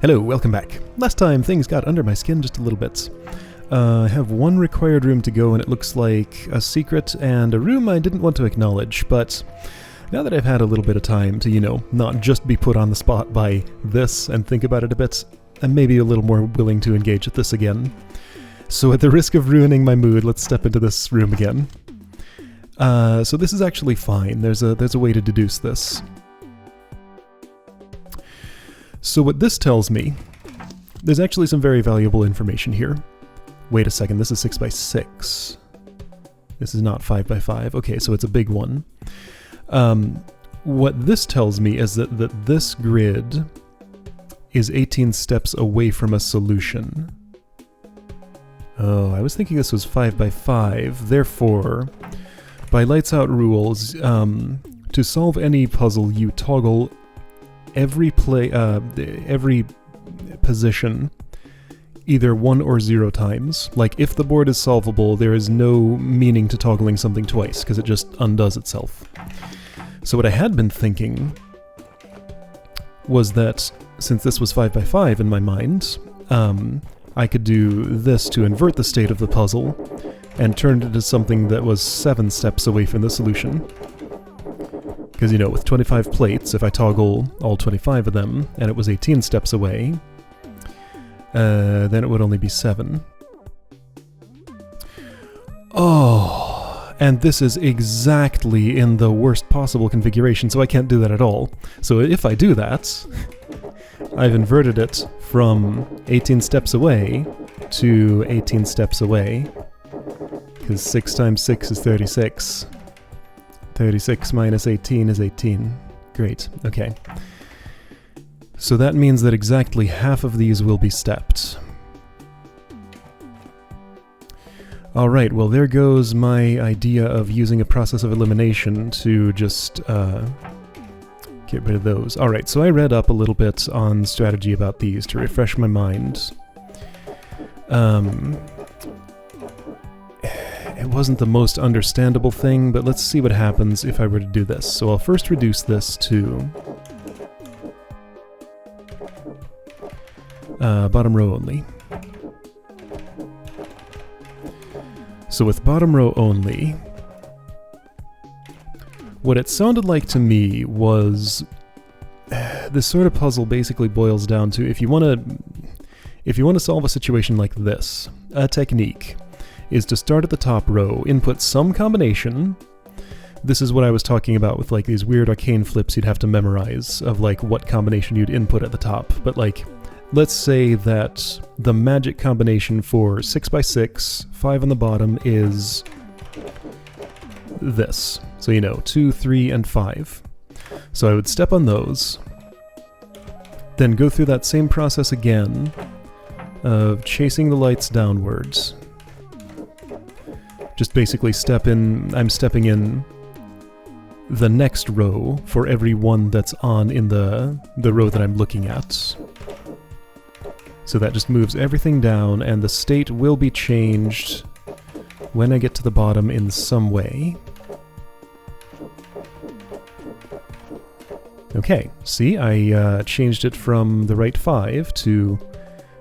Hello, welcome back. Last time things got under my skin just a little bit. I have one required room to go and it looks like a secret and a room I didn't want to acknowledge, but now that I've had a little bit of time to, not just be put on the spot by this and think about it a bit, I'm maybe a little more willing to engage at this again. So at the risk of ruining my mood, let's step into this room again. So this is actually fine. There's a way to deduce this. So what this tells me, there's actually some very valuable information here. Wait a second, this is 6x6. This is not 5x5. Okay, so it's a big one. What this tells me is that this grid is 18 steps away from a solution. Oh, I was thinking this was 5x5. Therefore, by lights out rules, to solve any puzzle, you toggle every position either 1 or 0 times. Like, if the board is solvable, there is no meaning to toggling something twice, because it just undoes itself. So what I had been thinking was that, since this was 5x5 in my mind, I could do this to invert the state of the puzzle, and turn it into something that was 7 steps away from the solution. Because, with 25 plates, if I toggle all 25 of them, and it was 18 steps away, then it would only be 7. Oh, and this is exactly in the worst possible configuration, so I can't do that at all. So if I do that, I've inverted it from 18 steps away to 18 steps away, because 6 times 6 is 36. 36 minus 18 is 18. Great, okay. So that means that exactly half of these will be stepped. Alright, well there goes my idea of using a process of elimination to just get rid of those. Alright, so I read up a little bit on strategy about these to refresh my mind. It wasn't the most understandable thing, but let's see what happens if I were to do this. So I'll first reduce this to bottom row only. So with bottom row only, what it sounded like to me was this sort of puzzle basically boils down to if you want to solve a situation like this, a technique is to start at the top row, input some combination. This is what I was talking about with like these weird arcane flips you'd have to memorize of like what combination you'd input at the top. But like, let's say that the magic combination for 6x6, 5 on the bottom is this. So 2, 3, and 5. So I would step on those, then go through that same process again of chasing the lights downwards. Just basically I'm stepping in the next row for every one that's on in the row that I'm looking at. So that just moves everything down, and the state will be changed when I get to the bottom in some way. Okay, see, I changed it from the right 5 to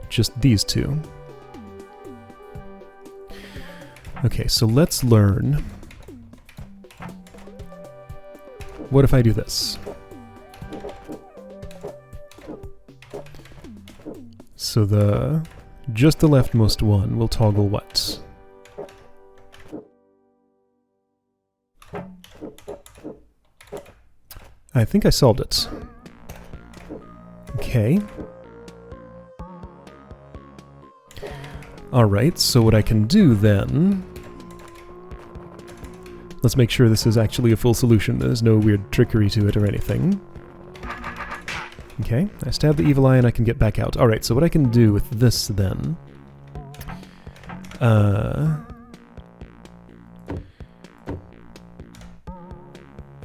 just these 2. Okay, so let's learn. What if I do this? So just the leftmost one will toggle what? I think I solved it. Okay. Alright, so what I can do then... Let's make sure this is actually a full solution. There's no weird trickery to it or anything. Okay, I stab the evil eye and I can get back out. Alright, so what I can do with this then... I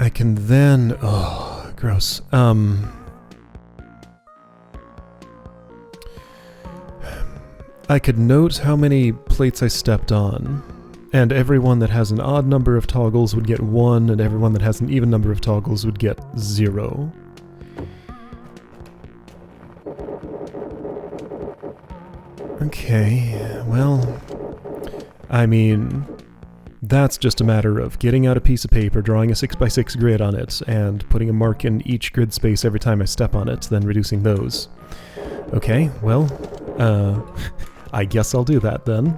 can then... Oh, gross. I could note how many plates I stepped on, and everyone that has an odd number of toggles would get 1, and everyone that has an even number of toggles would get 0. Okay, well, I mean, that's just a matter of getting out a piece of paper, drawing a 6x6 grid on it, and putting a mark in each grid space every time I step on it, then reducing those. Okay, well, I guess I'll do that then.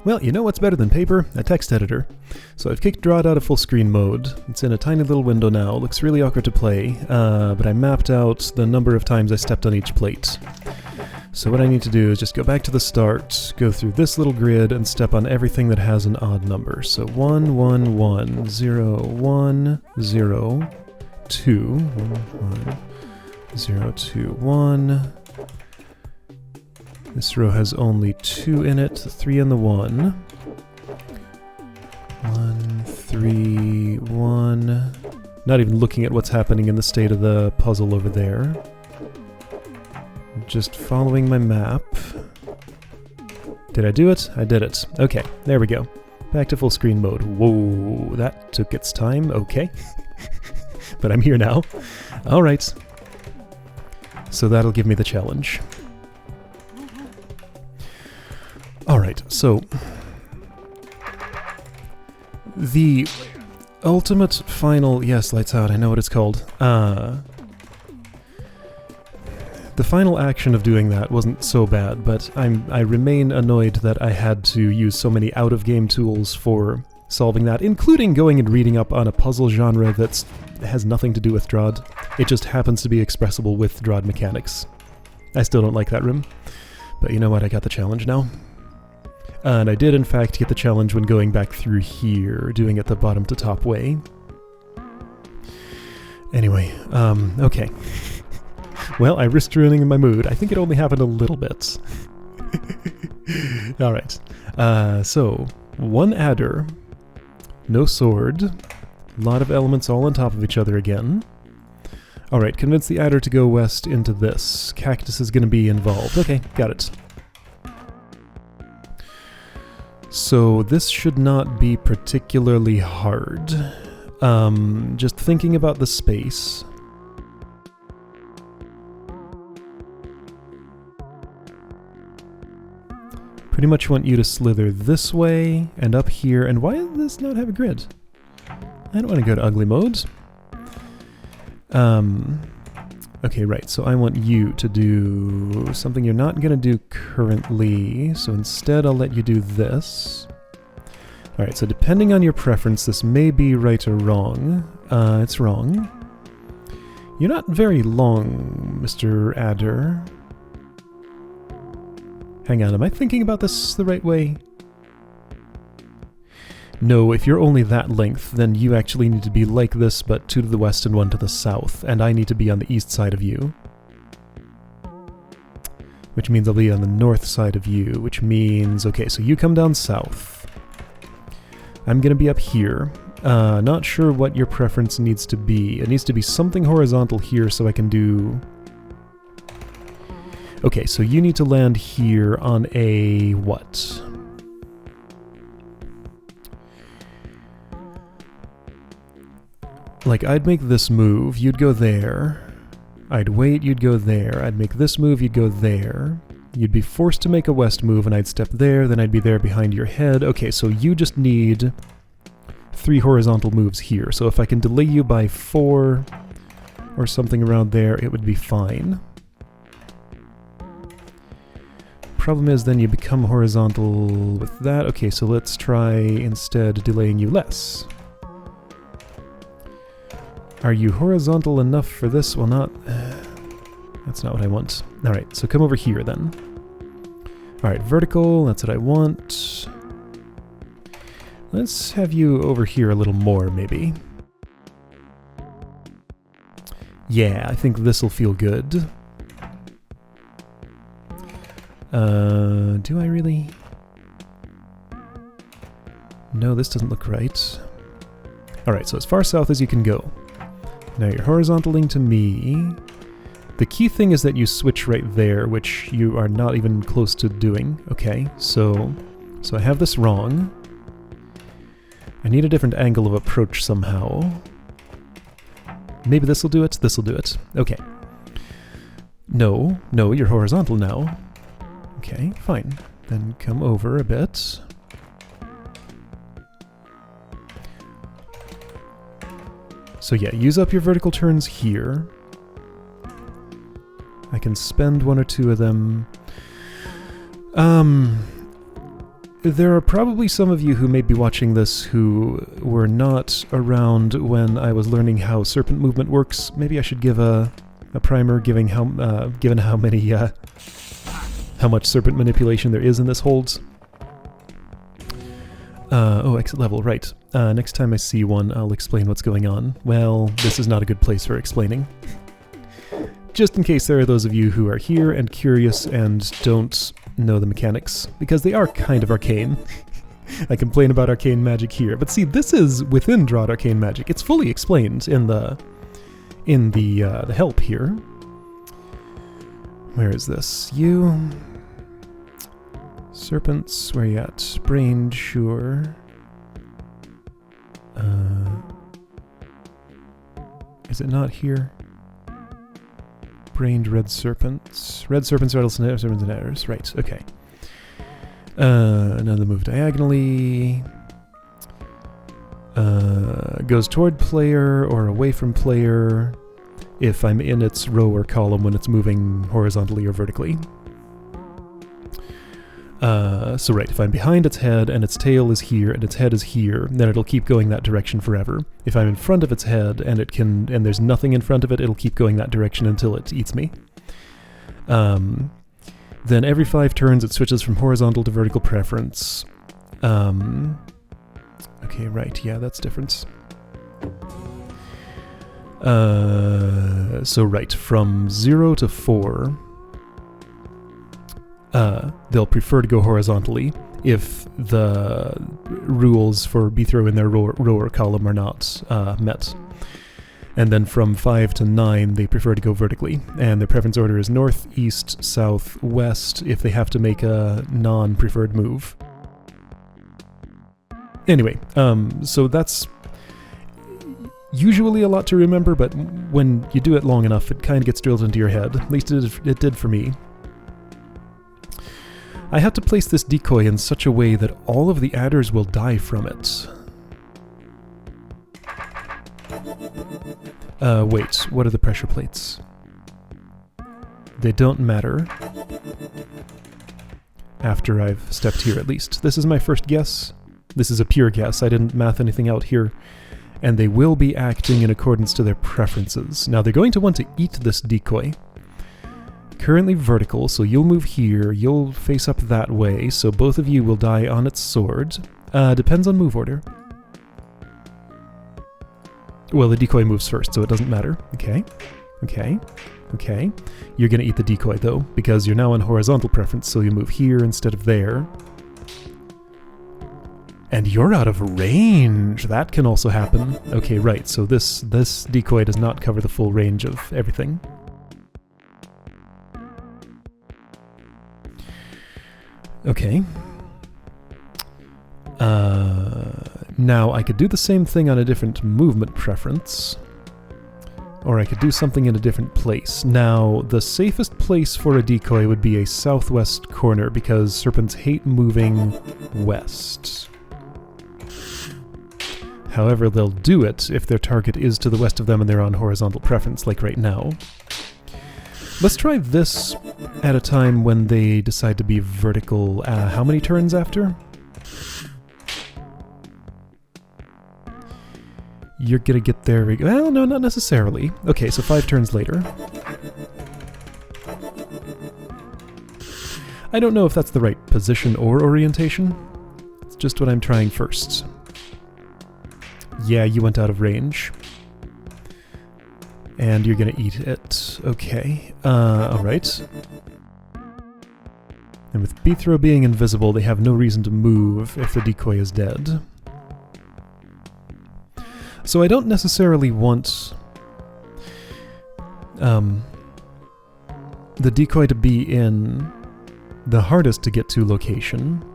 Well, you know what's better than paper? A text editor. So I've kicked DROD out of full screen mode. It's in a tiny little window now. Looks really awkward to play, but I mapped out the number of times I stepped on each plate. So what I need to do is just go back to the start, go through this little grid, and step on everything that has an odd number. So 1, 1, 1, 0, 1, 0, 2, 1, 1, 0, 2, 1. This row has only 2 in it, 3 in the 1. 1, 3, 1. Not even looking at what's happening in the state of the puzzle over there. Just following my map. Did I do it? I did it. Okay, there we go. Back to full screen mode. Whoa, that took its time. Okay. But I'm here now. Alright. So that'll give me the challenge. Alright, so the ultimate final... Yes, lights out, I know what it's called. The final action of doing that wasn't so bad, but I remain annoyed that I had to use so many out-of-game tools for solving that, including going and reading up on a puzzle genre that has nothing to do with DROD. It just happens to be expressible with DROD mechanics. I still don't like that room, but you know what, I got the challenge now. And I did in fact get the challenge when going back through here, doing it the bottom to top way. Anyway, okay. Well, I risked ruining my mood. I think it only happened a little bit. Alright. So, 1 adder, no sword, a lot of elements all on top of each other again. Alright, convince the adder to go west into this. Cactus is going to be involved. Okay, got it. So this should not be particularly hard. Just thinking about the space. Pretty much want you to slither this way and up here. And why does this not have a grid? I don't want to go to ugly mode. Okay, right, so I want you to do something you're not going to do currently, so instead I'll let you do this. Alright, so depending on your preference, this may be right or wrong. It's wrong. You're not very long, Mr. Adder. Hang on, am I thinking about this the right way? No, if you're only that length, then you actually need to be like this, but 2 to the west and 1 to the south, and I need to be on the east side of you. Which means I'll be on the north side of you, which means... Okay, so you come down south. I'm gonna be up here. Not sure what your preference needs to be. It needs to be something horizontal here so I can do... Okay, so you need to land here on a... what? Like, I'd make this move, you'd go there. I'd wait, you'd go there. I'd make this move, you'd go there. You'd be forced to make a west move, and I'd step there, then I'd be there behind your head. Okay, so you just need 3 horizontal moves here. So if I can delay you by 4 or something around there, it would be fine. Problem is, then you become horizontal with that. Okay, so let's try instead delaying you less. Are you horizontal enough for this? Well, not... that's not what I want. Alright, so come over here then. Alright, vertical, that's what I want. Let's have you over here a little more, maybe. Yeah, I think this'll feel good. Do I really? No, this doesn't look right. Alright, so as far south as you can go. Now you're horizontaling to me. The key thing is that you switch right there, which you are not even close to doing. Okay, so I have this wrong. I need a different angle of approach somehow. Maybe this'll do it? This'll do it. Okay. No, no, you're horizontal now. Okay, fine. Then come over a bit. So yeah, use up your vertical turns here. I can spend one or two of them. There are probably some of you who may be watching this who were not around when I was learning how serpent movement works. Maybe I should give a primer given how much serpent manipulation there is in this holds. Oh, exit level, right. Next time I see one, I'll explain what's going on. Well, this is not a good place for explaining. Just in case there are those of you who are here and curious and don't know the mechanics, because they are kind of arcane. I complain about arcane magic here, but see, this is within DROD arcane magic. It's fully explained in the help here. Where is this? You... Serpents, where you at? Brained, sure. Is it not here? Brained red serpents. Red serpents, serpents, and adders. Right, okay. Another move diagonally. Goes toward player or away from player if I'm in its row or column when it's moving horizontally or vertically. So right, if I'm behind its head and its tail is here and its head is here, then it'll keep going that direction forever. If I'm in front of its head and there's nothing in front of it, it'll keep going that direction until it eats me. Then every 5 turns it switches from horizontal to vertical preference. Okay, right, yeah, that's different. So right, from 0 to 4... they'll prefer to go horizontally if the rules for B-throw in their row or column are not met. And then from 5 to 9, they prefer to go vertically. And their preference order is north, east, south, west, if they have to make a non-preferred move. Anyway, so that's usually a lot to remember, but when you do it long enough, it kind of gets drilled into your head. At least it did for me. I had to place this decoy in such a way that all of the adders will die from it. Wait, what are the pressure plates? They don't matter. After I've stepped here, at least. This is my first guess. This is a pure guess. I didn't math anything out here. And they will be acting in accordance to their preferences. Now, they're going to want to eat this decoy. Currently vertical, so you'll move here, you'll face up that way, so both of you will die on its sword. Depends on move order. Well, the decoy moves first, so it doesn't matter. Okay, okay, okay. You're gonna eat the decoy, though, because you're now on horizontal preference, so you move here instead of there. And you're out of range! That can also happen. Okay, right, so this decoy does not cover the full range of everything. Okay. Now, I could do the same thing on a different movement preference. Or I could do something in a different place. Now, the safest place for a decoy would be a southwest corner, because serpents hate moving west. However, they'll do it if their target is to the west of them and they're on horizontal preference, like right now. Let's try this at a time when they decide to be vertical. How many turns after? You're gonna get there... Well, no, not necessarily. Okay, so 5 turns later. I don't know if that's the right position or orientation. It's just what I'm trying first. Yeah, you went out of range. And you're gonna eat it. Okay. Alright. And with B-throw being invisible, they have no reason to move if the decoy is dead. So I don't necessarily want the decoy to be in the hardest to get to location.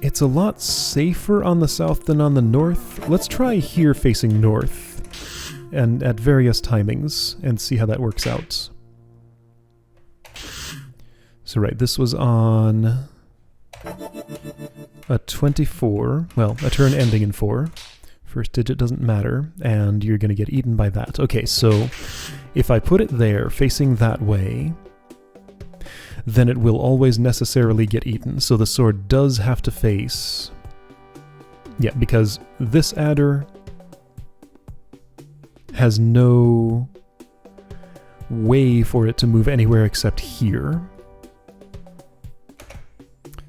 It's a lot safer on the south than on the north. Let's try here facing north. and at various timings, and see how that works out. So right, this was on a 24, well, a turn ending in 4. First digit doesn't matter, and you're going to get eaten by that. Okay, so if I put it there, facing that way, then it will always necessarily get eaten. So the sword does have to face... Yeah, because this adder has no way for it to move anywhere except here.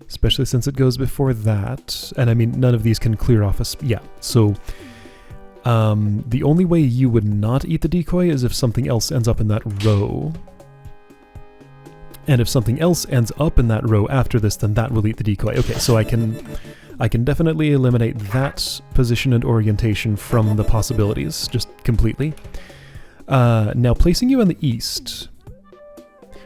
Especially since it goes before that. And I mean, none of these can clear off a... Yeah, so... the only way you would not eat the decoy is if something else ends up in that row. And if something else ends up in that row after this, then that will eat the decoy. Okay, so I can definitely eliminate that position and orientation from the possibilities, just completely. Now, placing you in the east...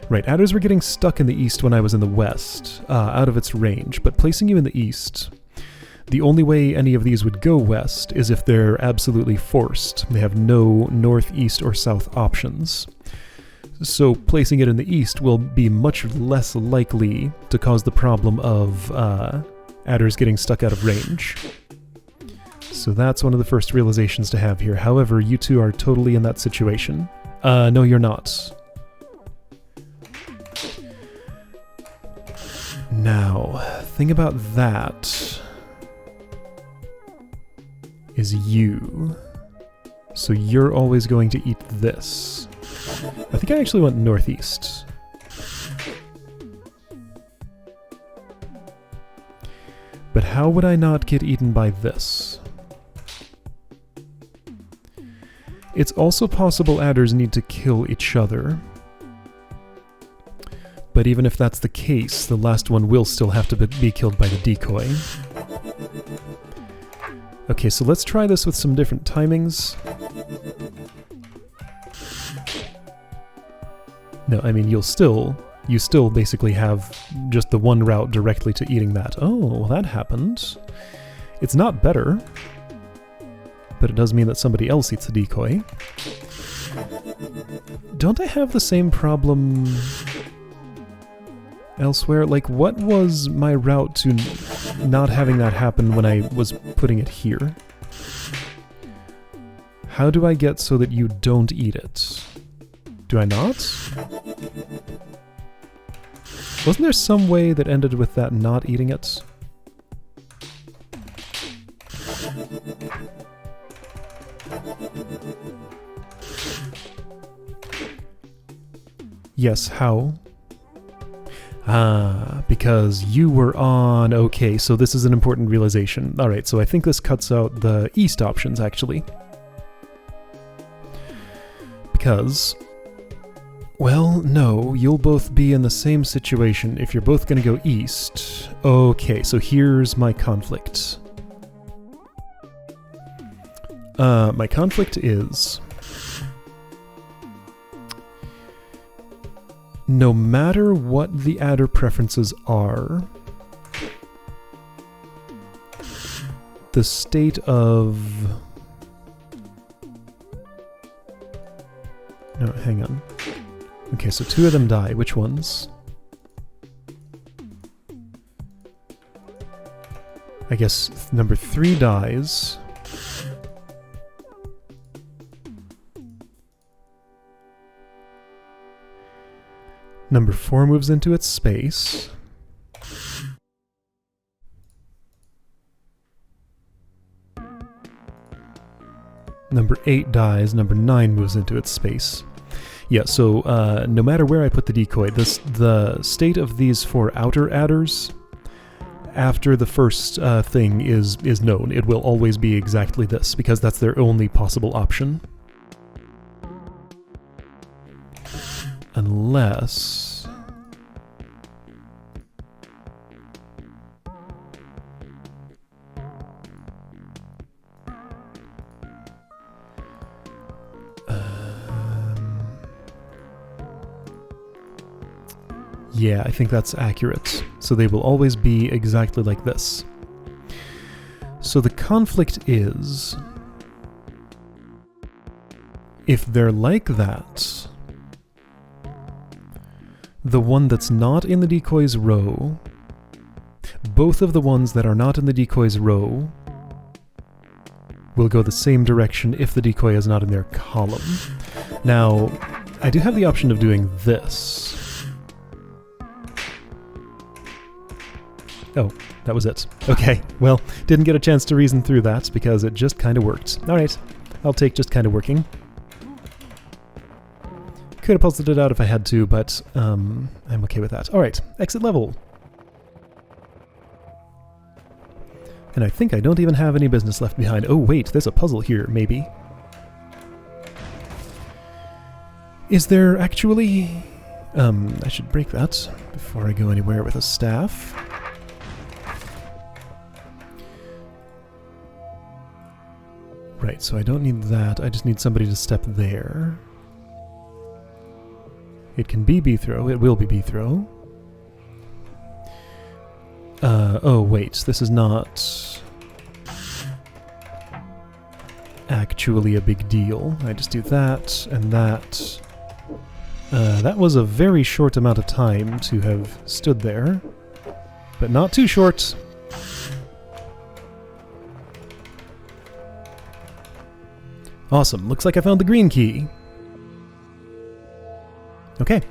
Right, adders were getting stuck in the east when I was in the west, out of its range, but placing you in the east, the only way any of these would go west is if they're absolutely forced. They have no north, east, or south options. So placing it in the east will be much less likely to cause the problem of adders getting stuck out of range. So that's one of the first realizations to have here. However, you two are totally in that situation. No, you're not. Now, thing about that is you. So you're always going to eat this. I think I actually went northeast. But how would I not get eaten by this? It's also possible adders need to kill each other. But even if that's the case, the last one will still have to be killed by the decoy. Okay, so let's try this with some different timings. No, I mean, you still basically have just the one route directly to eating that. Oh, well, that happened. It's not better, but it does mean that somebody else eats the decoy. Don't I have the same problem elsewhere? Like, what was my route to not having that happen when I was putting it here? How do I get so that you don't eat it? Do I not? Wasn't there some way that ended with that not eating it? Yes, how? Ah, because you were on... Okay, so this is an important realization. Alright, so I think this cuts out the east options, actually. Because... Well, no, you'll both be in the same situation if you're both going to go east. Okay, so here's my conflict. My conflict is... No matter what the adder preferences are, the state of... No, hang on. Okay, so 2 of them die. Which ones? I guess number 3 dies. Number 4 moves into its space. Number 8 dies. Number 9 moves into its space. Yeah, so no matter where I put the decoy, the state of these 4 outer adders after the first thing is known. It will always be exactly this, because that's their only possible option. Unless... Yeah, I think that's accurate. So they will always be exactly like this. So the conflict is... if they're like that, the one that's not in the decoys row, both of the ones that are not in the decoys row will go the same direction if the decoy is not in their column. Now, I do have the option of doing this. Oh, that was it. Okay, well, didn't get a chance to reason through that because it just kind of worked. Alright, I'll take just kind of working. Could have puzzled it out if I had to, but I'm okay with that. Alright, exit level. And I think I don't even have any business left behind. Oh wait, there's a puzzle here, maybe. Is there actually... I should break that before I go anywhere with a staff. Right, so I don't need that, I just need somebody to step there. It can be B-throw, it will be B-throw. Oh wait, this is not actually a big deal. I just do that, and that. That was a very short amount of time to have stood there, but not too short. Awesome, looks like I found the green key. Okay,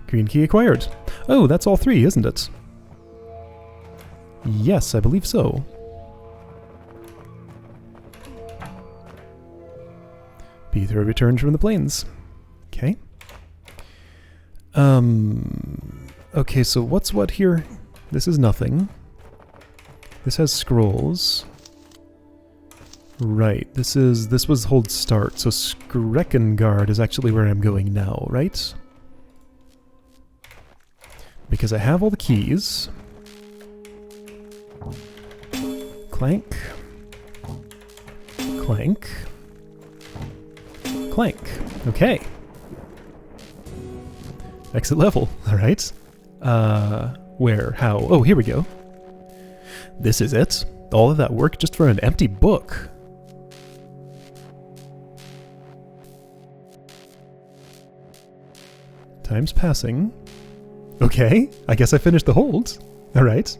green key acquired. Oh, that's all three, isn't it? Yes, I believe so. B-throw returned from the plains. Okay. Okay, so what's what here? This is nothing. This has scrolls. Right, this was hold start, so Skrekengard is actually where I'm going now, right? Because I have all the keys. Clank. Clank. Clank. Okay. Exit level, alright. Where? How? Oh, here we go. This is it? All of that work just for an empty book. Time's passing. Okay, I guess I finished the hold. Alright.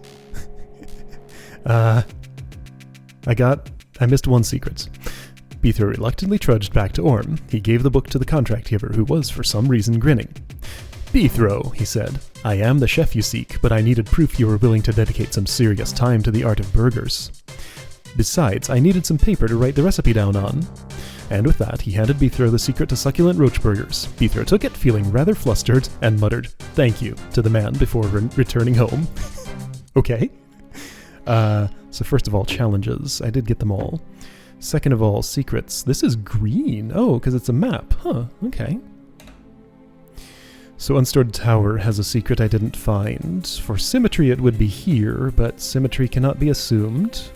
I missed one secret. B-throw reluctantly trudged back to Orm. He gave the book to the contract giver, who was, for some reason, grinning. B-throw, he said. I am the chef you seek, but I needed proof you were willing to dedicate some serious time to the art of burgers. Besides, I needed some paper to write the recipe down on. And with that, he handed B-throw the secret to Succulent roach burgers. B-throw took it, feeling rather flustered, and muttered, "Thank you," to the man before returning home. Okay. So first of all, challenges. I did get them all. Second of all, secrets. This is green. Oh, because it's a map. Huh, okay. So Unstored Tower has a secret I didn't find. For symmetry it would be here, but symmetry cannot be assumed.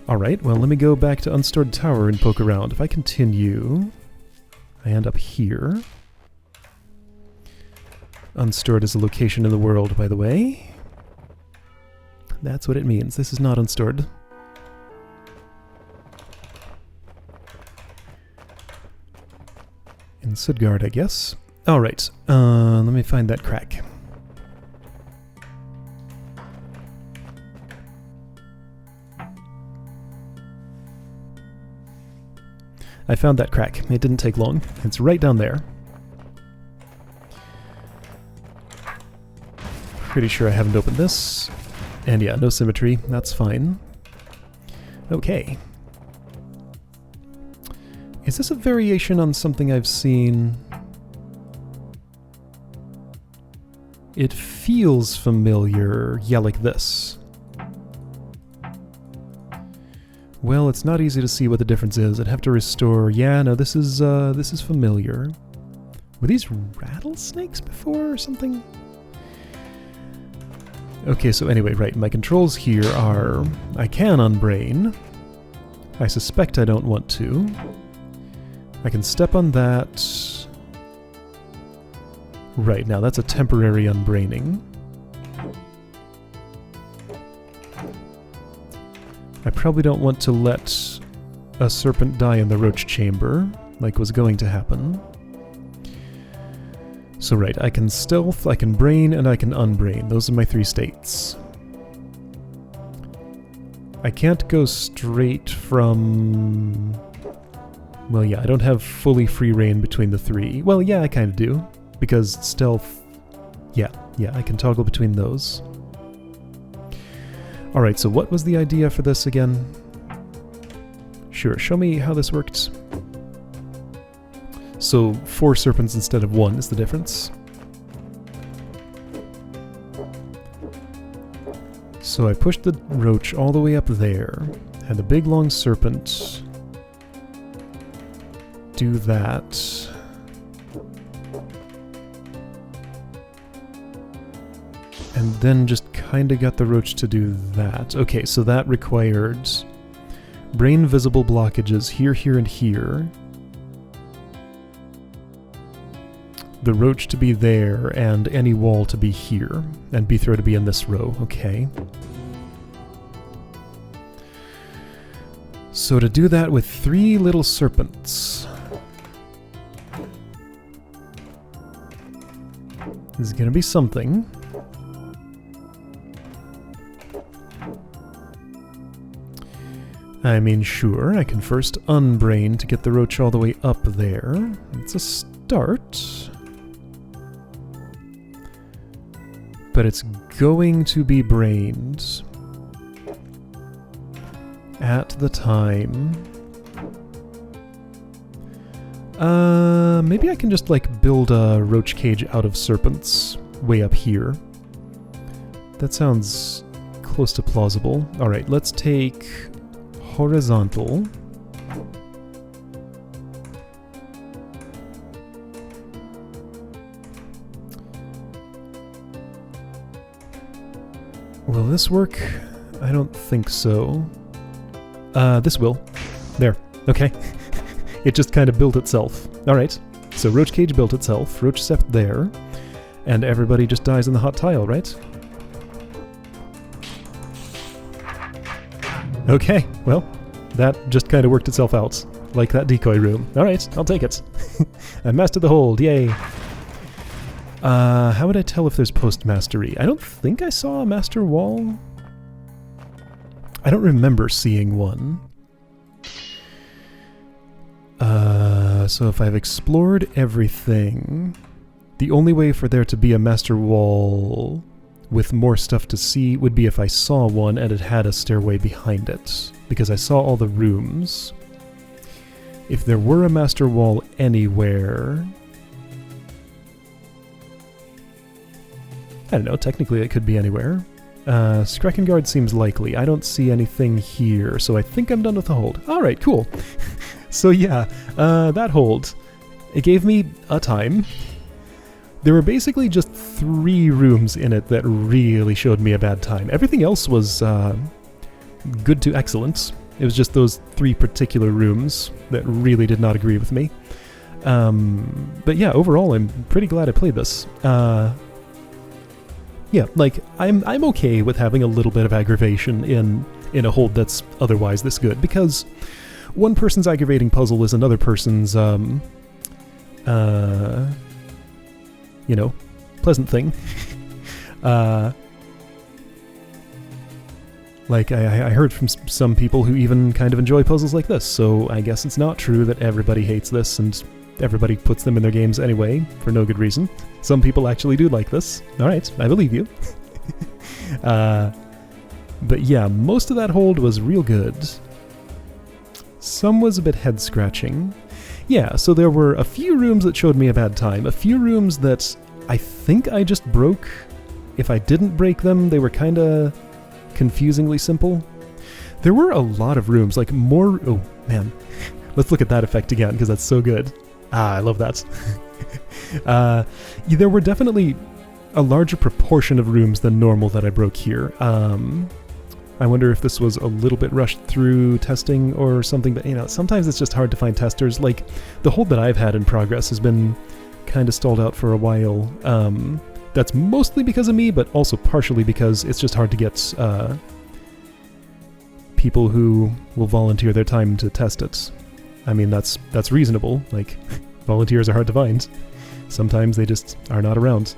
Alright, well let me go back to Unstored Tower and poke around. If I continue, I end up here. Unstored is a location in the world, by the way. That's what it means. This is not unstored. In Sudgard, I guess. Alright, let me find that crack. I found that crack. It didn't take long. It's right down there. Pretty sure I haven't opened this. And yeah, no symmetry. That's fine. Okay. Is this a variation on something I've seen? It feels familiar. Yeah, like this. Well, it's not easy to see what the difference is. I'd have to restore... Yeah, no, this is familiar. Were these rattlesnakes before or something? Okay, so anyway, right, my controls here are... I can unbrain. I suspect I don't want to. I can step on that... Right, now that's a temporary unbraining. I probably don't want to let a serpent die in the roach chamber. like was going to happen. So right, I can stealth, I can brain, and I can unbrain. Those are my 3 states. I can't go straight from... Well, yeah, I don't have fully free reign between the 3. Well, yeah, I kind of do, because stealth... Yeah, I can toggle between those. Alright, so what was the idea for this again? Sure, show me how this worked. So 4 serpents instead of 1 is the difference. So I pushed the roach all the way up there, had a big long serpent do that. And then just kinda got the roach to do that. Okay, so that required brain visible blockages here, here, and here. The roach to be there, and any wall to be here, and Bithro to be in this row. Okay. So to do that with 3 little serpents is gonna be something. I mean, sure, I can first unbrain to get the roach all the way up there. It's a start. But it's going to be brained at the time. Maybe I can just, like, build a roach cage out of serpents way up here. That sounds close to plausible. Alright, let's take horizontal. Will this work? I don't think so. This will. There. Okay. It just kind of built itself. Alright. So roach cage built itself. Roach sept there. And everybody just dies in the hot tile, right? Okay. Well, that just kind of worked itself out. Like that decoy room. Alright, I'll take it. I mastered the hold. Yay. How would I tell if there's post-mastery? I don't think I saw a master wall. I don't remember seeing one. So if I've explored everything, the only way for there to be a master wall with more stuff to see would be if I saw one and it had a stairway behind it, because I saw all the rooms. If there were a master wall anywhere... I don't know, technically it could be anywhere. Skrekengard seems likely. I don't see anything here, so I think I'm done with the hold. Alright, cool. So yeah, that hold, it gave me a time. There were basically just 3 rooms in it that really showed me a bad time. Everything else was good to excellent. It was just those 3 particular rooms that really did not agree with me. But yeah, overall I'm pretty glad I played this. Yeah, like, I'm okay with having a little bit of aggravation in a hold that's otherwise this good, because one person's aggravating puzzle is another person's, you know, pleasant thing. Like, I heard from some people who even kind of enjoy puzzles like this, so I guess it's not true that everybody hates this and everybody puts them in their games anyway, for no good reason. Some people actually do like this. Alright, I believe you. But yeah, most of that hold was real good. Some was a bit head-scratching. Yeah, so there were a few rooms that showed me a bad time, a few rooms that I think I just broke. If I didn't break them, they were kinda confusingly simple. There were a lot of rooms, like more... Oh, man. Let's look at that effect again, because that's so good. Ah, I love that. There were definitely a larger proportion of rooms than normal that I broke here. I wonder if this was a little bit rushed through testing or something, but, you know, sometimes it's just hard to find testers. Like, the hold that I've had in progress has been kind of stalled out for a while. That's mostly because of me, but also partially because it's just hard to get people who will volunteer their time to test it. I mean, that's reasonable. Like, volunteers are hard to find. Sometimes they just are not around.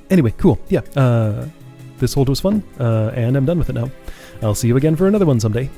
Anyway, cool. Yeah, this hold was fun, and I'm done with it now. I'll see you again for another one someday.